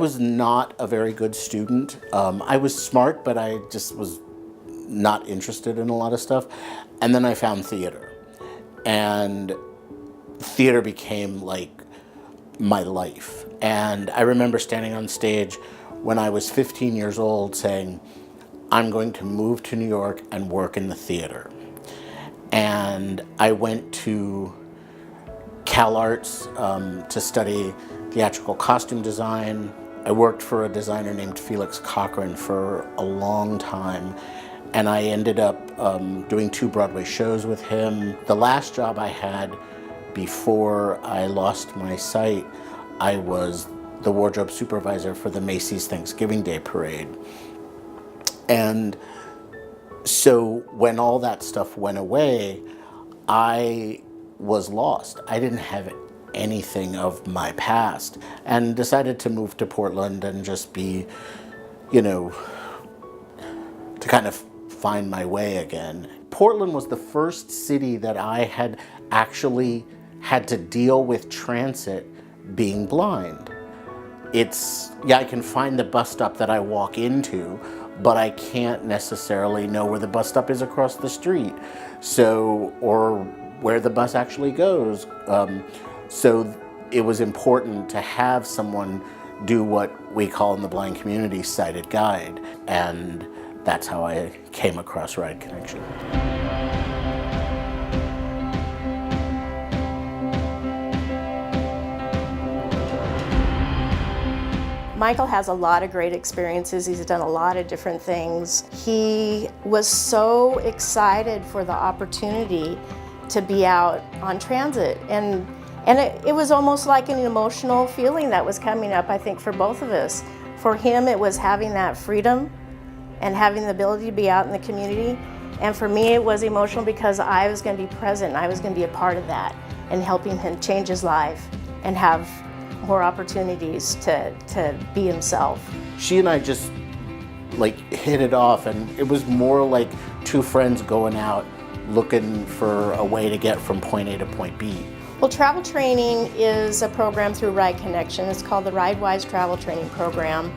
was not a very good student. I was smart, but I just was not interested in a lot of stuff. And then I found theater. And theater became like my life. And I remember standing on stage when I was 15 years old saying, I'm going to move to New York and work in the theater. And I went to Cal Arts to study theatrical costume design. I worked for a designer named Felix Cochran for a long time, and I ended up doing 2 Broadway shows with him. The last job I had before I lost my sight, I was the wardrobe supervisor for the Macy's Thanksgiving Day Parade. And so when all that stuff went away, I was lost. I didn't have anything of my past, and decided to move to Portland and just be, to kind of find my way again. Portland was the first city that I had actually had to deal with transit being blind. I can find the bus stop that I walk into, but I can't necessarily know where the bus stop is across the street, or where the bus actually goes. So it was important to have someone do what we call in the blind community sighted guide, and that's how I came across Ride Connection. Michael has a lot of great experiences. He's done a lot of different things. He was so excited for the opportunity to be out on transit, and it was almost like an emotional feeling that was coming up, I think, for both of us. For him, it was having that freedom and having the ability to be out in the community. And for me, it was emotional because I was going to be present. I was going to be a part of that and helping him change his life and have more opportunities to be himself. She and I just hit it off, and it was more like 2 friends going out looking for a way to get from point A to point B. Well, travel training is a program through Ride Connection. It's called the RideWise Travel Training Program,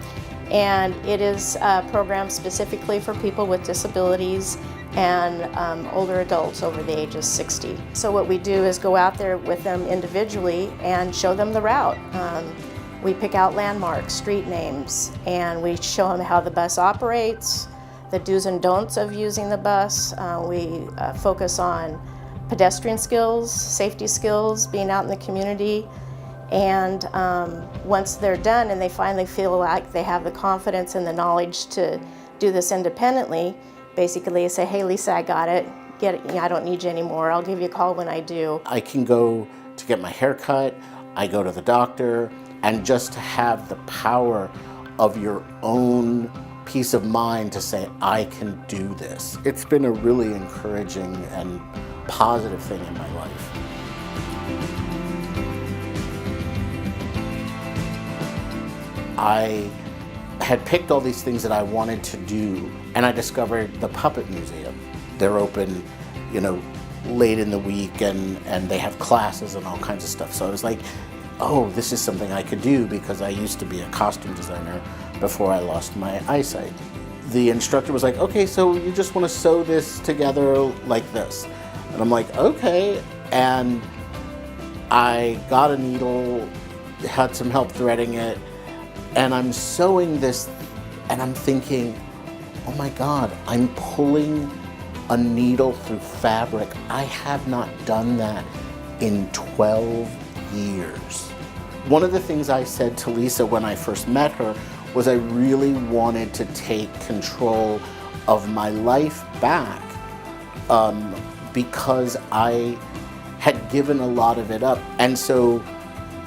and it is a program specifically for people with disabilities and older adults over the age of 60. So what we do is go out there with them individually and show them the route. We pick out landmarks, street names, and we show them how the bus operates, the do's and don'ts of using the bus. We focus on pedestrian skills, safety skills, being out in the community. And once they're done and they finally feel like they have the confidence and the knowledge to do this independently, basically they say, hey Lisa, I got it. I don't need you anymore. I'll give you a call when I do. I can go to get my hair cut, I go to the doctor, and just to have the power of your own peace of mind to say, I can do this. It's been a really encouraging and positive thing in my life. I had picked all these things that I wanted to do, and I discovered the Puppet Museum. They're open, late in the week, and they have classes and all kinds of stuff. So I was like, oh, this is something I could do because I used to be a costume designer before I lost my eyesight. The instructor was like, okay, so you just want to sew this together like this. And I'm like, okay. And I got a needle, had some help threading it, and I'm sewing this, and I'm thinking, oh my God, I'm pulling a needle through fabric. I have not done that in 12 years. One of the things I said to Lisa when I first met her was I really wanted to take control of my life back because I had given a lot of it up. And so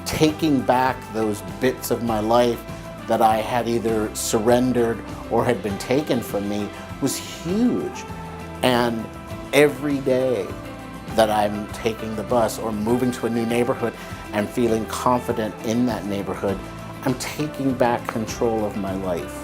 taking back those bits of my life that I had either surrendered or had been taken from me was huge. And every day that I'm taking the bus or moving to a new neighborhood and feeling confident in that neighborhood, I'm taking back control of my life.